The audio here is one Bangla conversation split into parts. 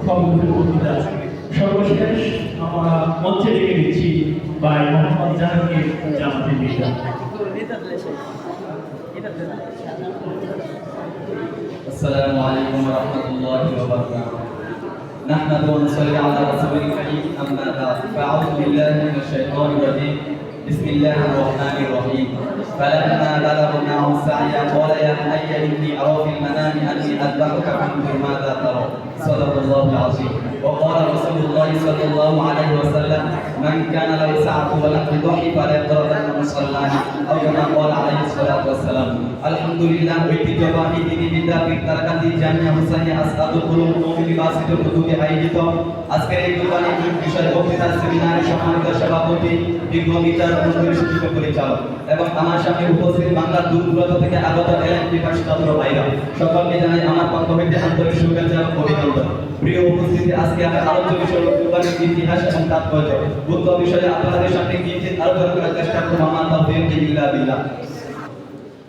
খবরের বক্তৃতা। সর্বশেষ আমরা মঞ্চে ডেকে দিচ্ছি ভাই মোহাম্মদ জাহাঙ্গীর জামাতি মির্জা। السلام عليكم ورحمة الله وبركاته. نحمد ونصلي على رسول الكريم أما بعد فأعوذ بالله من الشيطان الرجيم بسم الله الرحمن الرحيم فلما بلغوا معه السعي قال يا بني إني أرى في المنام أني أذبحك فانظر ماذا ترى صدق الله العظيم. وقال رسول الله صلى الله عليه وسلم من كان له سعة ولم يضحي فليقربن مصلاه أو كما قال عليه الصلاة والسلام. আলহামদুলিল্লাহ ঐতিহ্যবাহী দিনী বিদ্যাপীঠ তারাকান্দি জামিয়া হুসাইনিয়া আসআদুল উলুম ইউনিভার্সিটির উদ্যোগে আয়োজিত আজকের এই কুরবানি বিষয় বক্তৃতা সেমিনারে সম্মানিত সভাপতি বিজ্ঞ বিচারক মণ্ডলীর সুযোগ্য পরিচালক এবং আমার সামনে উপস্থিত বাংলার দূর দূরান্ত থেকে আগত এলান বিকাশ ছাত্র ভাইরা সকলকে জানাই আমার পক্ষ হইতে আন্তরিক শুভেচ্ছা ও অভিনন্দন। প্রিয় উপস্থিতি, আজকে আমরা আলোচ্য বিষয় কুরবানির ইতিহাস এবং তাৎপর্য গুরুত্ব বিষয়ে আপনাদের সামনে কিঞ্চিত আলোচনা করার চেষ্টা করব। আমার তাওফীক বিল্লাহ।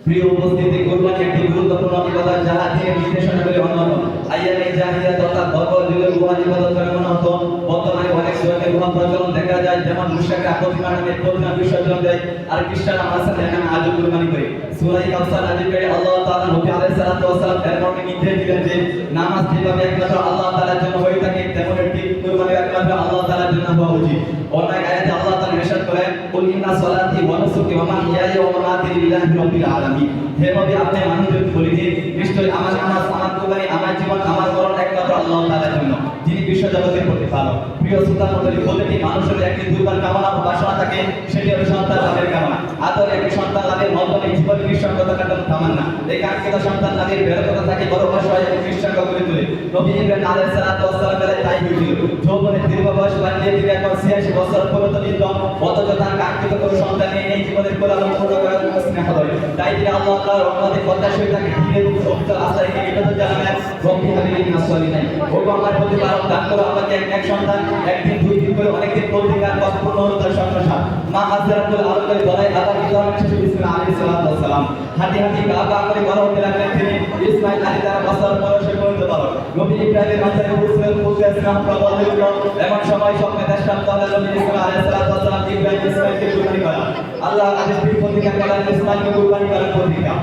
প্রিয় উপস্থিতি, কুরবানি একটি গুরুত্বপূর্ণ ইবাদত যাহা দিনের নির্দেশনা করে অন্যতম। আইয়ামে জাহিলিয়াত অর্থাৎ বর্বর যুগে গুহা ইবাদত করে মনে হতো। বর্তমানে অনেক ধরনের গুহা প্রচলন দেখা যায়, যেমন মুশরিকরা প্রতিমা নামে প্রতিমা বিসর্জন দেয়, আর খ্রিস্টানরা মাসাল এখানে আজও কুরবানি করে। সূরা কাউসার নাযিল করে আল্লাহ তাআলা নবী আলাইহিস সালাতু ওয়াস সালাম এর মর্মে নির্দেশ দিলেন যে নামাজ যেভাবে একমাত্র আল্লাহ তাআলার জন্য হয়ে থাকে, তেমন একটি কুরবানি একমাত্র আল্লাহ তাআলার জন্য হওয়া উচিত। অন্য এক আয়াতে আল্লাহ তাআলা ইরশাদ করেন, কুল ইন্না সলাতি ওয়া নুসুকি ওয়া মাহইয়ায়া ওয়া মামাতি লিল্লাহি রাব্বিল আলামিন। হে নবী, আপনি মানুষদের বলে দিন, নিশ্চয়ই আমার নামাজ, আমার কুরবানি, আমার জীবন, আমার মরণ একমাত্র আল্লাহ তাআলার জন্য, যিনি বিশ্ব জগতের প্রতিপালক। প্রিয় শ্রোতা মণ্ডলী, প্রতিটি মানুষের একটি দুর্বার কামনা ও বাসনা থাকে, সেটি হলো সন্তান লাভের কামনা। আদর একটি সন্তান লাভের মাধ্যমে জীবন নিঃসঙ্গতা কাটানো তামান্না। এই কাঙ্ক্ষিত সন্তান লাভের বেরকতা থাকে বড় অসহায় এবং নিঃসঙ্গ করে তোলে। নবী ইব্রাহিম আলাইহিস সালাতু ওয়াস সালাম বেলায় তাই হয়েছিল। যৌবনের দীর্ঘ বয়স বাড়িয়ে দিয়ে এখন ৮৬ বছর পরিণত অথচ তার কাঙ্ক্ষিত কোনো সন্তান নেই, এই জীবনের কোলাহল পূর্ণ করার জন্য স্নেহ করে। তাই তিনি আল্লাহ তাআলার রহমতে প্রত্যাশী তাকে ধীরে পবিত্র আস্থায় নিবেদন জানালেন, রব্বি হাবিলি মিনাস সালিহিন। ওগো আমার প্রতিপালক, দান করো আমাকে এক সন্তান, একদিন দুই দিন করে অনেকদিন প্রতিকার পূর্ণ হলো তার সংসার। মা হাজরাতুল আলমের গলায় আবার ইব্রাহিম শিশু ইসমাঈল আলাইহিস সালাতু ওয়াস সালাম হাঁটি হাঁটি গা করে বড় হতে লাগলেন। তিনি ইসমাঈল আলী তার বছর বয়সে পরিণত হলেন। নবী ইব্রাহিমের মাথায় উপস্থিত পুত্রের প্রবল হইল। এমন সময় স্বপ্নে দৃষ্টান্ত হলো নবী ইসমাঈল আলাইহিস সালাতু ওয়াস সালাম ইব্রাহিম ইসমাঈলকে কুরবানি করা। আল্লাহ আদেশ প্রতিজ্ঞা করেন ইসমাঈলকে কুরবানি করার প্রতিজ্ঞা।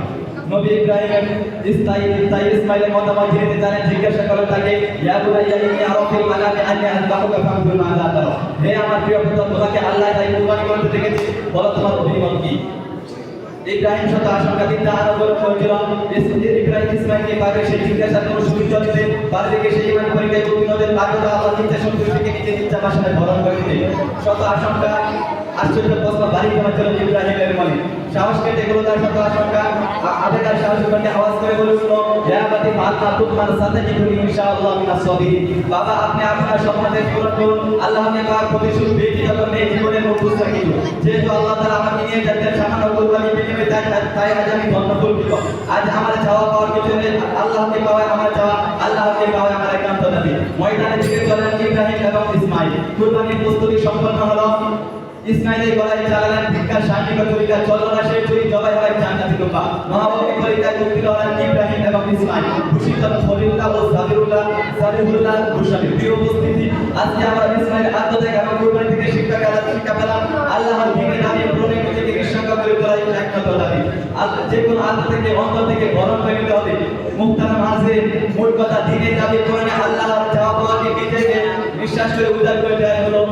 নবী ইব্রাহিম ইসমাঈলের মতামত জেনে জানেন, জিজ্ঞাসা করেন তাকে, ইয়া বুনাইয়া ইন্নী আরা ফিল মানামি আন্নী আযবাহুকা ফানজুর মাযা তারা। হে আমার প্রিয় পুত্র, তোমাকে আল্লাহ তাই কুরবানি করতে দেখেছি, বলো তোমার অভিমত কি? ইব্রাহিম শত আশঙ্কা চিন্তা আরো করে পৌঁছল। ইব্রাহিম ইসমাঈলকে পাবে সেই জিজ্ঞাসা কোনো সুবিধা দিতে পারবে কি? সেই ইমান পরীক্ষায় উত্তীর্ণদের পাগল আল্লাহ চিন্তা সন্তুষ্টিকে নিজের ইচ্ছা বাসনায় ভরণ করে দিতে। শত আশঙ্কা আশ্চর্য প্রশ্ন বাড়ি জমাচ্ছিল ইব্রাহিমের মনে। সাহস কেটে গেল তার শত আশঙ্কা। আবেগার সাহস করতে আওয়াজ করে বলে উঠল, ইয়া বাতি ফাতমা তুমার সাথে জিবুনি ইনশাআল্লাহ মিনাস সাবিরিন। বাবা, আপনি আপনার স্বপ্নদের পূরণ করুন, আল্লাহ আমাকে পাক প্রতিশোধ ব্যক্তিগত নেই জীবনের মুখস্থ কিছু। যেহেতু আল্লাহ তাআলা আমাকে নিয়ে যাচ্ছেন সামান্য কুরবানি বিনিময়ে, তাই আজ আমি ধন্যপুলকিত। আজ আমার চাওয়া পাওয়ার কিছু নেই, আল্লাহকে পাওয়ায় আমার চাওয়া, আল্লাহকে পাওয়ায় আমার একান্ত দাবি। ময়দানে দিকে চলেন ইব্রাহিম এবং ইসমাঈল। কুরবানির প্রস্তুতি সম্পন্ন হলো। ইসমাঈলের গলায় চালালেন ভিক্ষার শারীরিক তরিকা, চলল না সেই চুরি, জবাই হয় জান্নাতি লোকা। মহাবলী তরিকায় মুক্তি হলেন ইব্রাহিম এবং ইসমাঈল। খুশি হলেন খলিলুল্লাহ ও সালিহুল্লাহ গোস্বামী। প্রিয় উপস্থিতি, আজকে আমরা ইসমাঈল আত্মত্যাগ এবং কুরবানি থেকে শিক্ষা পেলাম। আল্লাহর দ্বীনের নামে প্রণয় থেকে নিঃসঙ্গ করে তোলাই একমাত্র দাবি। যে কোনো আত্মা থেকে অন্তর থেকে বরণ করে নিতে হবে। মুহতারাম হাজিরিন, মূল কথা দ্বীনের দাবি করে আল্লাহর চাওয়া পাওয়াকে নিজেকে বিশ্বাস করে উজাড় করে দেওয়া হলো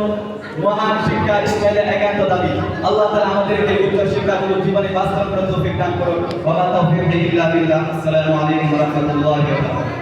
মহান শিক্ষা ইসমাঈলের একান্ত দাবি। আল্লাহ তাআলা আমাদেরকে উচ্চ শিক্ষাগুলো জীবনে বাস্তব করার তৌফিক দান করুন। ওয়া মা তাওফীকি ইল্লা বিল্লাহ। আসসালামু আলাইকুম ওয়া রাহমাতুল্লাহি ওয়া বারাকাতুহু।